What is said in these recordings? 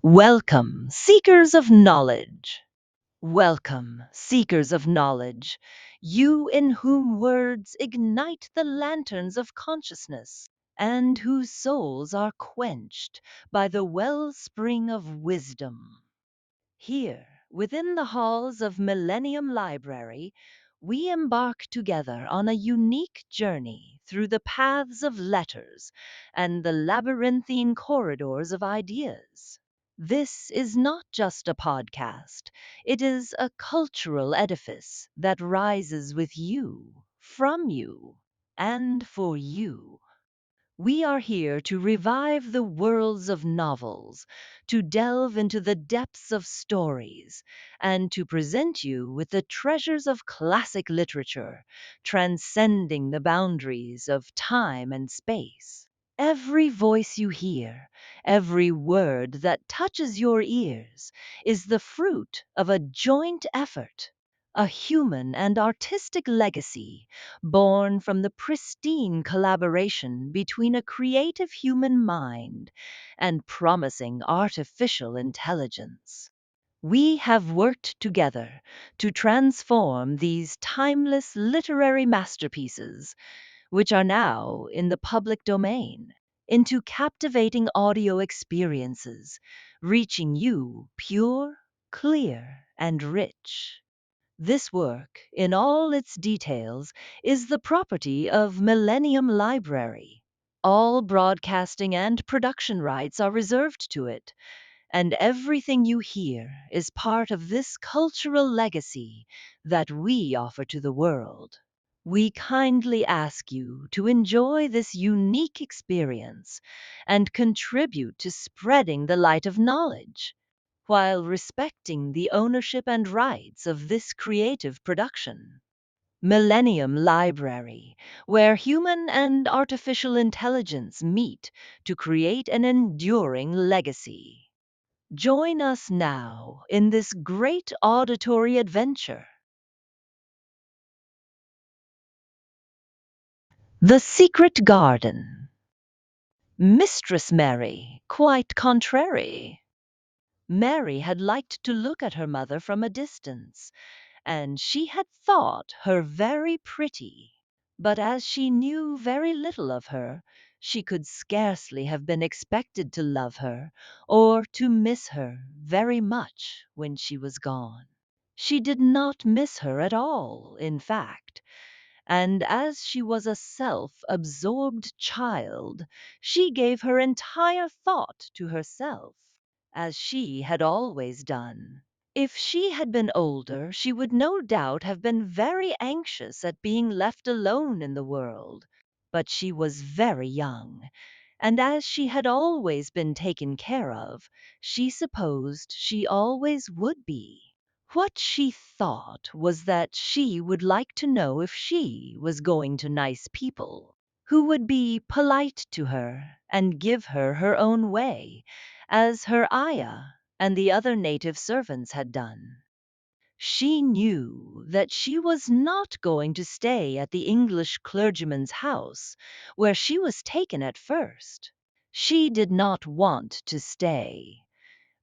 Welcome, seekers of knowledge. Welcome, seekers of knowledge, you in whom words ignite the lanterns of consciousness, and whose souls are quenched by the wellspring of wisdom. Here, within the halls of Millennium Library, we embark together on a unique journey through the paths of letters and the labyrinthine corridors of ideas. This is not just a podcast, it is a cultural edifice that rises with you, from you, and for you. We are here to revive the worlds of novels, to delve into the depths of stories, and to present you with the treasures of classic literature, transcending the boundaries of time and space. Every voice you hear, every word that touches your ears, is the fruit of a joint effort, a human and artistic legacy born from the pristine collaboration between a creative human mind and promising artificial intelligence. We have worked together to transform these timeless literary masterpieces, which are now in the public domain, into captivating audio experiences, reaching you pure, clear, and rich. This work, in all its details, is the property of Millennium Library. All broadcasting and production rights are reserved to it, and everything you hear is part of this cultural legacy that we offer to the world. We kindly ask you to enjoy this unique experience and contribute to spreading the light of knowledge while respecting the ownership and rights of this creative production. Millennium Library, where human and artificial intelligence meet to create an enduring legacy. Join us now in this great auditory adventure. The Secret Garden. Mistress Mary, quite contrary. Mary had liked to look at her mother from a distance, and she had thought her very pretty. But as she knew very little of her, she could scarcely have been expected to love her or to miss her very much when she was gone. She did not miss her at all, in fact, and as she was a self absorbed child, she gave her entire thought to herself, as she had always done. If she had been older, she would no doubt have been very anxious at being left alone in the world. But she was very young, and as she had always been taken care of, she supposed she always would be. What she thought was that she would like to know if she was going to nice people, who would be polite to her and give her her own way, as her ayah and the other native servants had done. She knew that she was not going to stay at the English clergyman's house, where she was taken at first. She did not want to stay.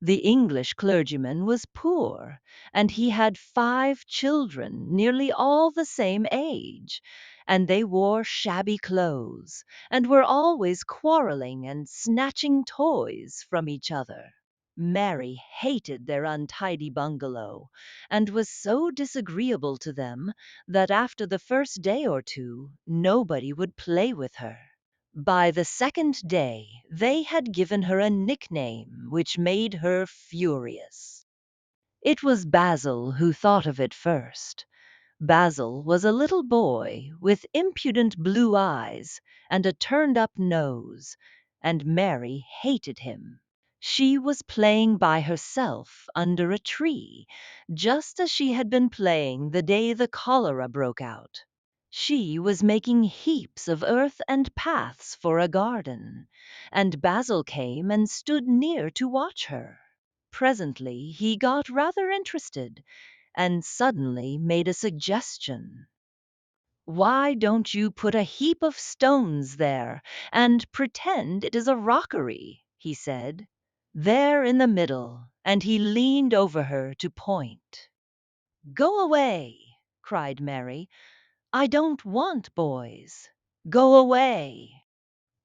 The English clergyman was poor, and he had 5 children, nearly all the same age, and they wore shabby clothes, and were always quarreling and snatching toys from each other. Mary hated their untidy bungalow, and was so disagreeable to them that after the first day or two nobody would play with her. By the second day, they had given her a nickname which made her furious. It was Basil who thought of it first. Basil was a little boy with impudent blue eyes and a turned up nose, and Mary hated him. She was playing by herself under a tree, just as she had been playing the day the cholera broke out. She was making heaps of earth and paths for a garden, and Basil came and stood near to watch her. Presently he got rather interested and suddenly made a suggestion. "Why don't you put a heap of stones there and pretend it is a rockery?" he said. there in the middle, and he leaned over her to point. "Go away!" cried Mary. "I don't want boys. Go away!"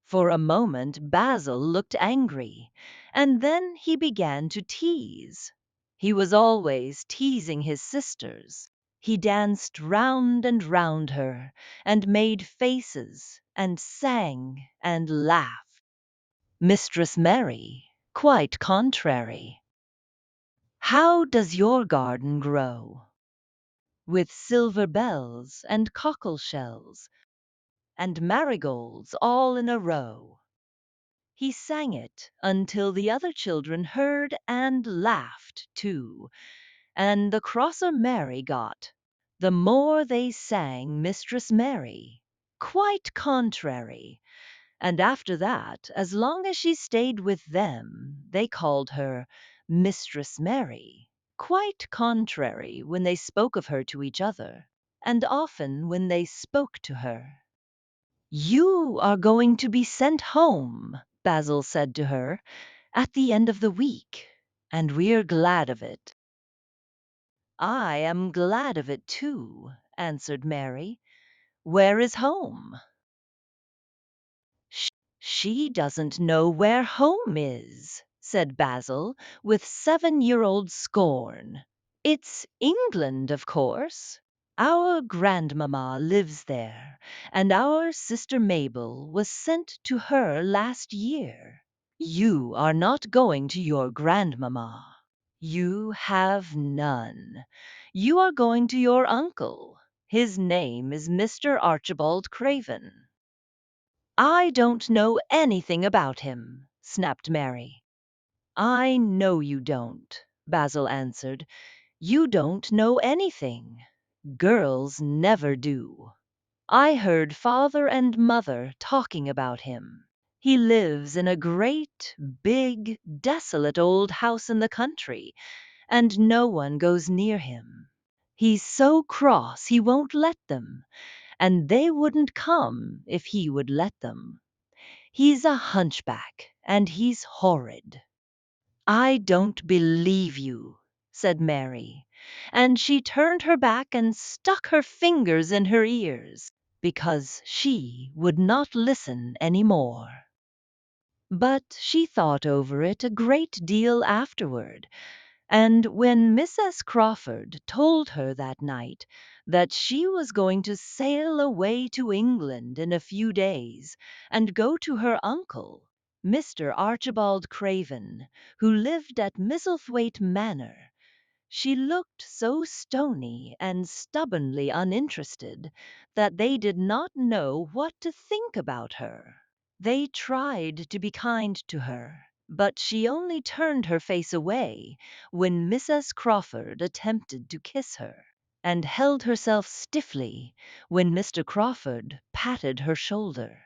For a moment Basil looked angry, and then he began to tease. He was always teasing his sisters. He danced round and round her, and made faces, and sang, and laughed. Mistress Mary, quite contrary. "How does your garden grow?" "With silver bells, and cockle shells, and marigolds all in a row." He sang it until the other children heard and laughed too, and the crosser Mary got, the more they sang Mistress Mary, quite contrary, and after that, as long as she stayed with them, they called her Mistress Mary, quite contrary when they spoke of her to each other, and often when they spoke to her. "You are going to be sent home," Basil said to her, "at the end of the week, and we're glad of it." "I am glad of it too," answered Mary. "Where is home?" "She doesn't know where home is," said Basil, with 7-year-old scorn. "It's England, of course. Our grandmamma lives there, and our sister Mabel was sent to her last year. You are not going to your grandmamma. You have none. You are going to your uncle. His name is Mr. Archibald Craven." "I don't know anything about him," snapped Mary. "I know you don't," Basil answered. "You don't know anything. Girls never do. I heard father and mother talking about him. He lives in a great, big, desolate old house in the country, and no one goes near him. He's so cross he won't let them, and they wouldn't come if he would let them. He's a hunchback, and he's horrid." "I don't believe you," said Mary, and she turned her back and stuck her fingers in her ears, because she would not listen any more. But she thought over it a great deal afterward, and when Mrs. Crawford told her that night that she was going to sail away to England in a few days and go to her uncle, Mr. Archibald Craven, who lived at Misselthwaite Manor, she looked so stony and stubbornly uninterested that they did not know what to think about her. They tried to be kind to her, but she only turned her face away when Mrs. Crawford attempted to kiss her, and held herself stiffly when Mr. Crawford patted her shoulder.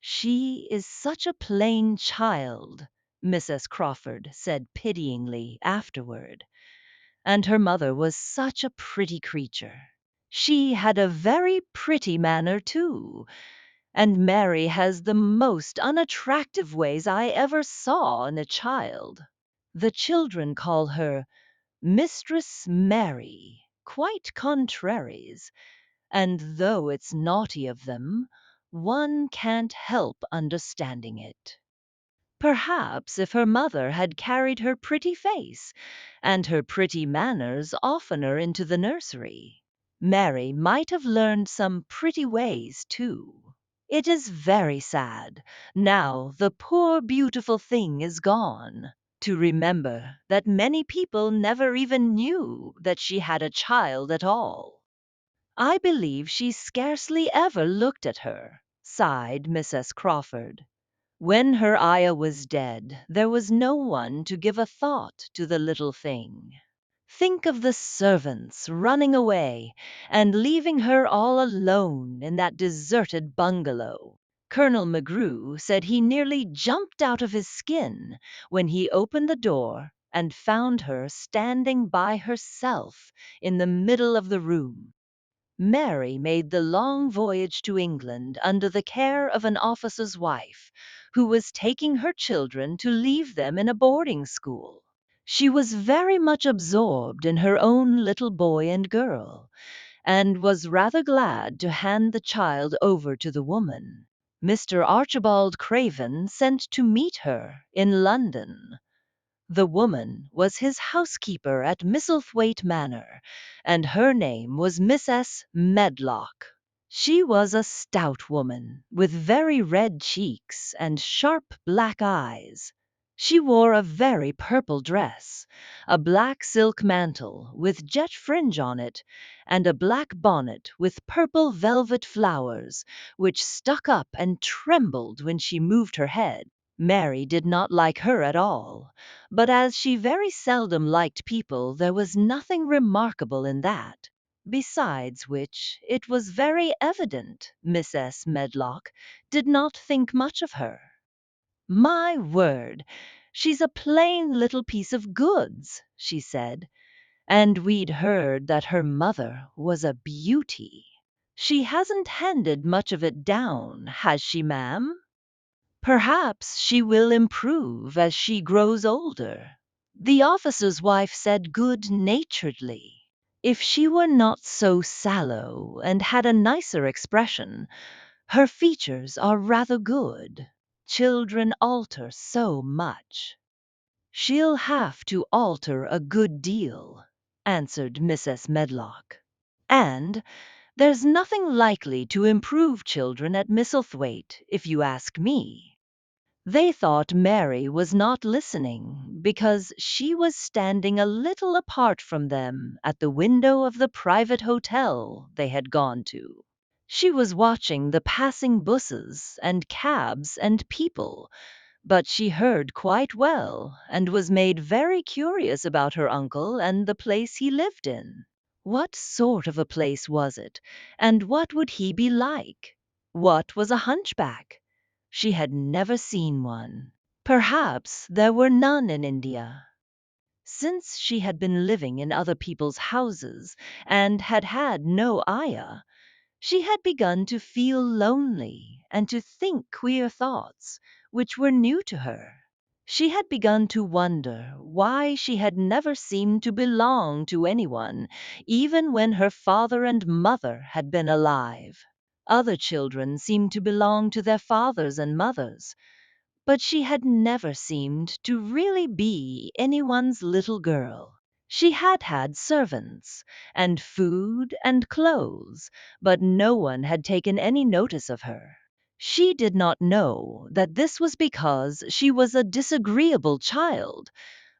"She is such a plain child," Mrs. Crawford said pityingly afterward, "and her mother was such a pretty creature. She had a very pretty manner, too, and Mary has the most unattractive ways I ever saw in a child. The children call her Mistress Mary, quite contraries, and though it's naughty of them, one can't help understanding it. Perhaps if her mother had carried her pretty face and her pretty manners oftener into the nursery, Mary might have learned some pretty ways too. It is very sad, now the poor beautiful thing is gone, to remember that many people never even knew that she had a child at all. I believe she scarcely ever looked at her," sighed Mrs. Crawford. "When her ayah was dead, there was no one to give a thought to the little thing. Think of the servants running away and leaving her all alone in that deserted bungalow. Colonel McGrew said he nearly jumped out of his skin when he opened the door and found her standing by herself in the middle of the room. Mary made the long voyage to England under the care of an officer's wife, who was taking her children to leave them in a boarding school. She was very much absorbed in her own little boy and girl, and was rather glad to hand the child over to the woman Mr. Archibald Craven sent to meet her in London. The woman was his housekeeper at Misselthwaite Manor, and her name was Mrs. Medlock. She was a stout woman, with very red cheeks and sharp black eyes. She wore a very purple dress, a black silk mantle with jet fringe on it, and a black bonnet with purple velvet flowers, which stuck up and trembled when she moved her head. Mary did not like her at all, but as she very seldom liked people, there was nothing remarkable in that. Besides which, it was very evident Mrs. Medlock did not think much of her. My word, she's a plain little piece of goods, she said, and we'd heard that her mother was a beauty. She hasn't handed much of it down, has she, ma'am? Perhaps she will improve as she grows older, the officer's wife said good-naturedly. If she were not so sallow and had a nicer expression, her features are rather good. Children alter so much. She'll have to alter a good deal, answered Mrs. Medlock. And there's nothing likely to improve children at Misselthwaite, if you ask me. They thought Mary was not listening because she was standing a little apart from them at the window of the private hotel they had gone to. She was watching the passing buses and cabs and people, but she heard quite well and was made very curious about her uncle and the place he lived in. What sort of a place was it, and what would he be like? What was a hunchback? She had never seen one. Perhaps there were none in India. Since she had been living in other people's houses and had had no ayah, she had begun to feel lonely and to think queer thoughts, which were new to her. She had begun to wonder why she had never seemed to belong to anyone, even when her father and mother had been alive. Other children seemed to belong to their fathers and mothers, but she had never seemed to really be anyone's little girl. She had had servants, and food and clothes, but no one had taken any notice of her. She did not know that this was because she was a disagreeable child,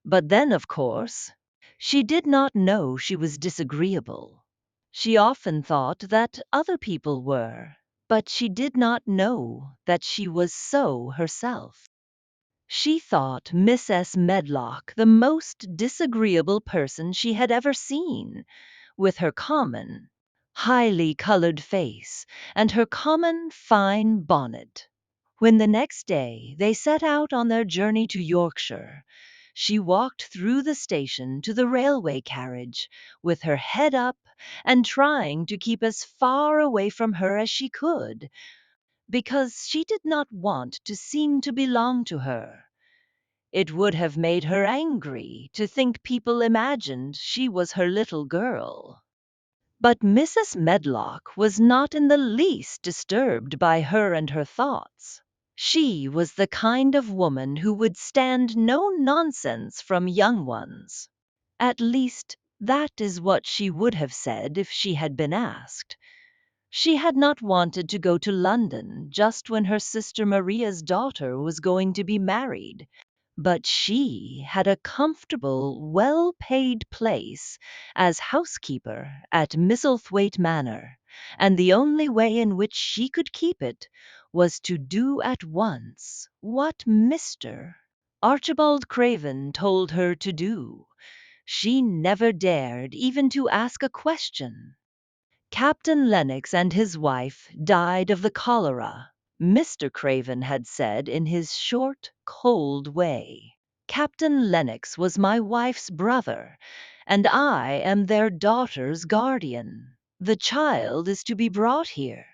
but then, of course, she did not know she was disagreeable. She often thought that other people were, but she did not know that she was so herself. She thought Mrs. Medlock the most disagreeable person she had ever seen, with her common, highly colored face and her common fine bonnet. When the next day they set out on their journey to Yorkshire, she walked through the station to the railway carriage, with her head up and trying to keep as far away from her as she could, because she did not want to seem to belong to her. It would have made her angry to think people imagined she was her little girl. But Mrs. Medlock was not in the least disturbed by her and her thoughts. She was the kind of woman who would stand no nonsense from young ones. At least, that is what she would have said if she had been asked. She had not wanted to go to London just when her sister Maria's daughter was going to be married, but she had a comfortable, well-paid place as housekeeper at Misselthwaite Manor, and the only way in which she could keep it was to do at once what Mr. Archibald Craven told her to do. She never dared even to ask a question. Captain Lennox and his wife died of the cholera, Mr. Craven had said in his short, cold way. Captain Lennox was my wife's brother, and I am their daughter's guardian. The child is to be brought here.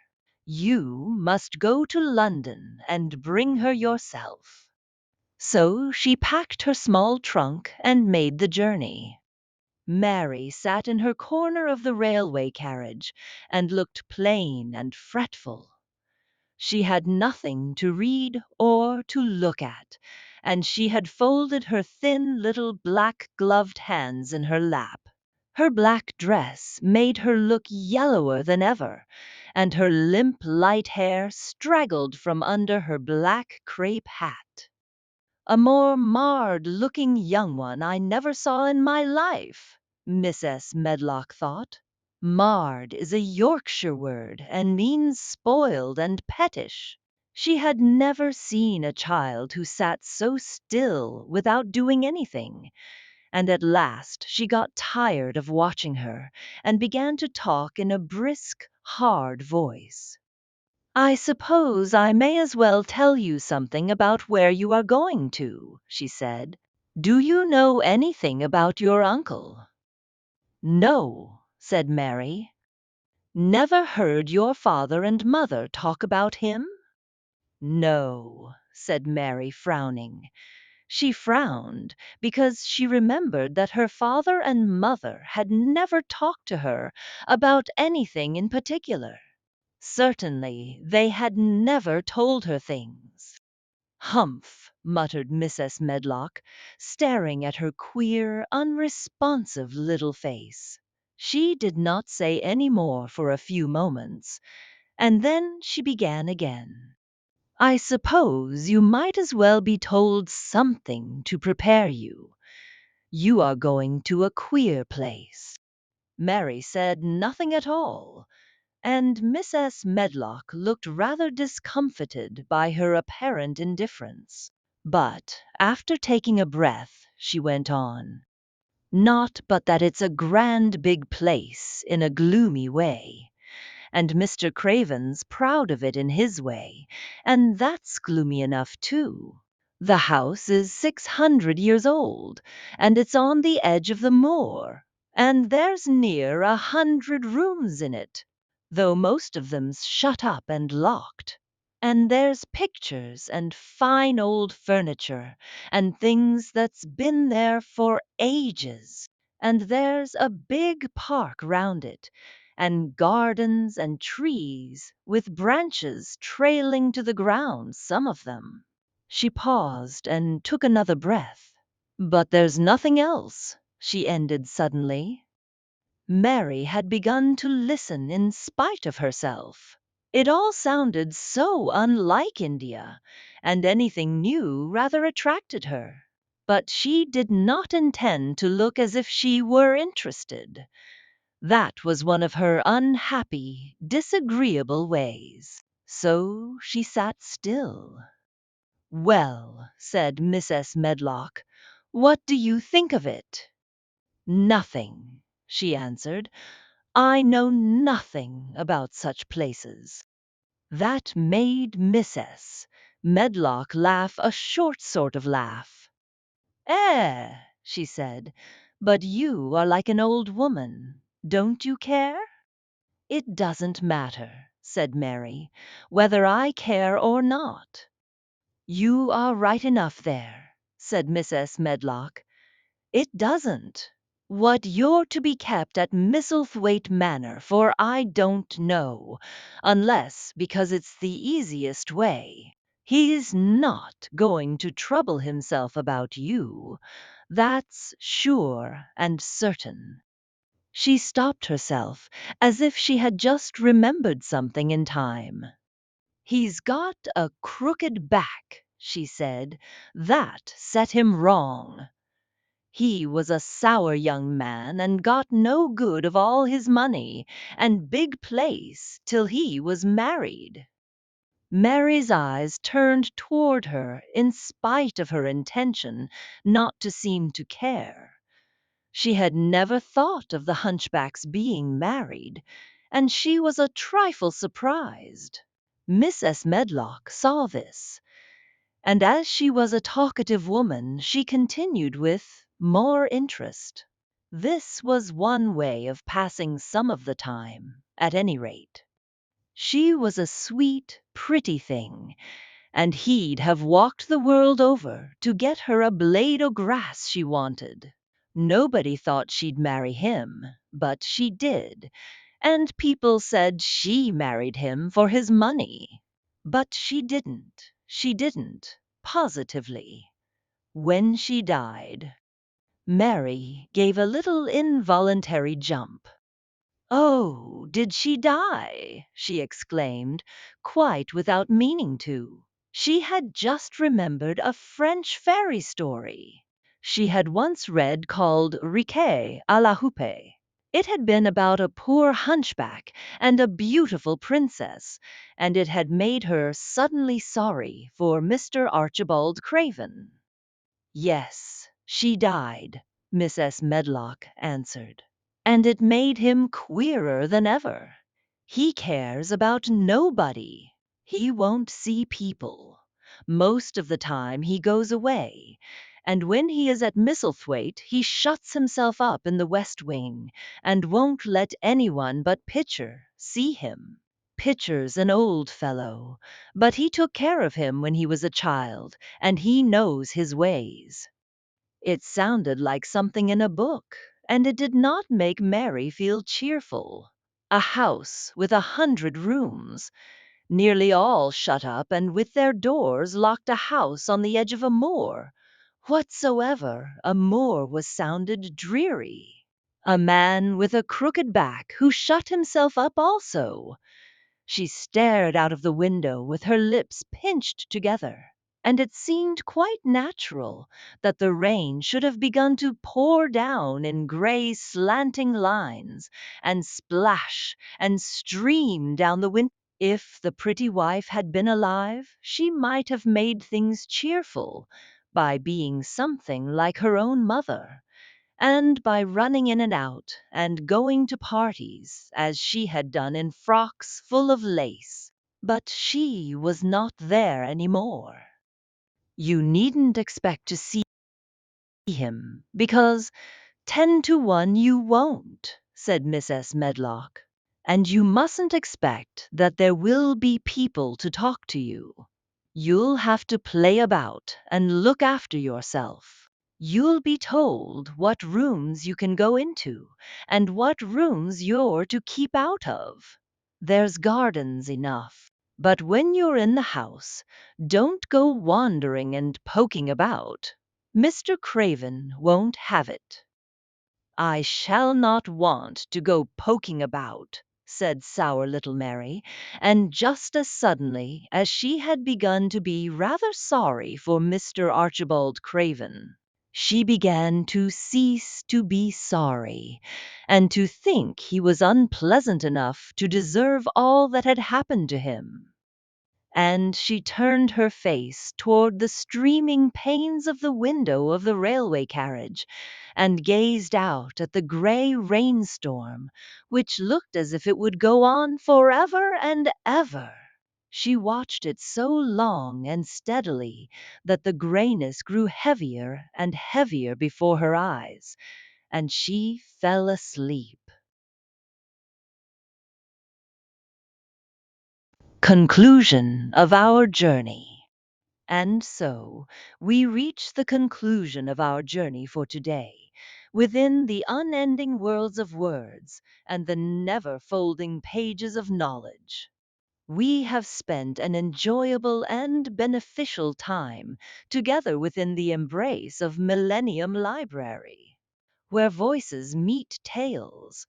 You must go to London and bring her yourself." So she packed her small trunk and made the journey. Mary sat in her corner of the railway carriage and looked plain and fretful. She had nothing to read or to look at, and she had folded her thin little black gloved hands in her lap. Her black dress made her look yellower than ever, and her limp light hair straggled from under her black crape hat. "A more marred looking young one I never saw in my life," Mrs. Medlock thought. Marred is a Yorkshire word and means spoiled and pettish. She had never seen a child who sat so still without doing anything, and at last she got tired of watching her and began to talk in a brisk, hard voice. "I suppose I may as well tell you something about where you are going to," she said. "Do you know anything about your uncle?" "No," said Mary. "Never heard your father and mother talk about him?" "No," said Mary, frowning. She frowned because she remembered that her father and mother had never talked to her about anything in particular. Certainly, they had never told her things. "Humph!" muttered Mrs. Medlock, staring at her queer, unresponsive little face. She did not say any more for a few moments, and then she began again. "I suppose you might as well be told something to prepare you. You are going to a queer place." Mary said nothing at all, and Mrs. Medlock looked rather discomfited by her apparent indifference. But, after taking a breath, she went on. "Not but that it's a grand big place in a gloomy way. And Mr. Craven's proud of it in his way, and that's gloomy enough too. The house is 600 years old, and it's on the edge of the moor, and there's near 100 rooms in it, though most of them's shut up and locked. And there's pictures and fine old furniture and things that's been there for ages, and there's a big park round it, and gardens and trees with branches trailing to the ground, some of them." She paused and took another breath. "But there's nothing else," she ended suddenly. Mary had begun to listen in spite of herself. It all sounded so unlike India, and anything new rather attracted her. But she did not intend to look as if she were interested. That was one of her unhappy, disagreeable ways. So she sat still. "Well," said Mrs. Medlock, "what do you think of it?" "Nothing," she answered. "I know nothing about such places." That made Mrs. Medlock laugh a short sort of laugh. "Eh," she said, "but you are like an old woman. Don't you care?" "It doesn't matter," said Mary, "whether I care or not." "You are right enough there," said Mrs. Medlock. "It doesn't. What you're to be kept at Misselthwaite Manor for I don't know, unless because it's the easiest way. He's not going to trouble himself about you. That's sure and certain." She stopped herself, as if she had just remembered something in time. "He's got a crooked back," she said. "That set him wrong. He was a sour young man and got no good of all his money and big place till he was married." Mary's eyes turned toward her in spite of her intention not to seem to care. She had never thought of the hunchback's being married, and she was a trifle surprised. Mrs. Medlock saw this, and as she was a talkative woman, she continued with more interest. This was one way of passing some of the time, at any rate. She was a sweet, pretty thing, and he'd have walked the world over to get her a blade o' grass she wanted. Nobody thought she'd marry him, but she did, and people said she married him for his money. But she didn't. She didn't, positively. When she died, Mary gave a little involuntary jump. "Oh, did she die?" she exclaimed, quite without meaning to. She had just remembered a French fairy story she had once read called Riquet à la Houppe. It had been about a poor hunchback and a beautiful princess, and it had made her suddenly sorry for Mr. Archibald Craven. "Yes, she died," Mrs. Medlock answered. "And it made him queerer than ever. He cares about nobody. He won't see people. Most of the time he goes away, and when he is at Misselthwaite he shuts himself up in the West Wing and won't let anyone but Pitcher see him. Pitcher's an old fellow, but he took care of him when he was a child, and he knows his ways." It sounded like something in a book, and it did not make Mary feel cheerful. A house with 100 rooms, nearly all shut up and with their doors locked, a house on the edge of a moor. Whatsoever a moor was sounded dreary. A man with a crooked back who shut himself up also. She stared out of the window with her lips pinched together, and it seemed quite natural that the rain should have begun to pour down in gray slanting lines and splash and stream down the window. If the pretty wife had been alive, she might have made things cheerful by being something like her own mother, and by running in and out and going to parties as she had done in frocks full of lace. But she was not there any more. You needn't expect to see him, because 10 to 1 you won't, said Mrs. Medlock. And you mustn't expect that there will be people to talk to you. You'll have to play about and look after yourself. You'll be told what rooms you can go into and what rooms you're to keep out of. There's gardens enough. But when you're in the house, don't go wandering and poking about. Mr. Craven won't have it. "I shall not want to go poking about," said sour little Mary, and just as suddenly as she had begun to be rather sorry for Mr. Archibald Craven, she began to cease to be sorry, and to think he was unpleasant enough to deserve all that had happened to him. And she turned her face toward the streaming panes of the window of the railway carriage, and gazed out at the gray rainstorm, which looked as if it would go on forever and ever. She watched it so long and steadily that the grayness grew heavier and heavier before her eyes, and she fell asleep. Conclusion of our journey. And so we reach the conclusion of our journey for today, within the unending worlds of words and the never folding pages of knowledge. We have spent an enjoyable and beneficial time together within the embrace of Millennium Library, where voices meet tales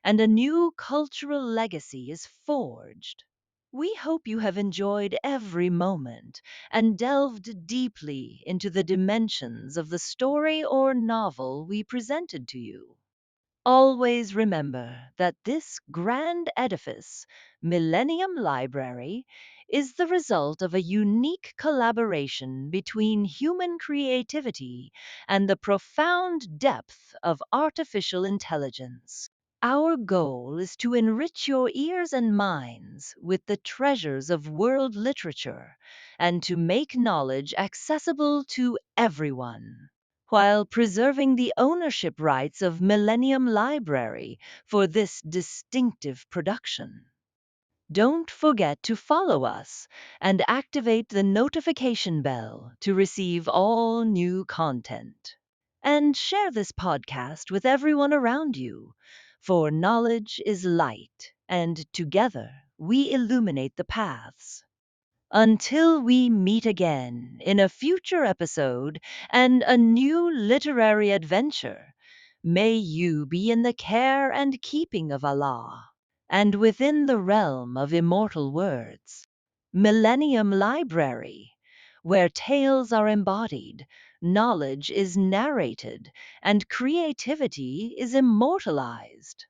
and a new cultural legacy is forged. We hope you have enjoyed every moment and delved deeply into the dimensions of the story or novel we presented to you. Always remember that this grand edifice, Millennium Library, is the result of a unique collaboration between human creativity and the profound depth of artificial intelligence. Our goal is to enrich your ears and minds with the treasures of world literature and to make knowledge accessible to everyone, while preserving the ownership rights of Millennium Library for this distinctive production. Don't forget to follow us and activate the notification bell to receive all new content. And share this podcast with everyone around you, for knowledge is light, and together we illuminate the paths. Until we meet again in a future episode and a new literary adventure, may you be in the care and keeping of Allah, and within the realm of immortal words. Millennium Library, where tales are embodied, knowledge is narrated, and creativity is immortalized.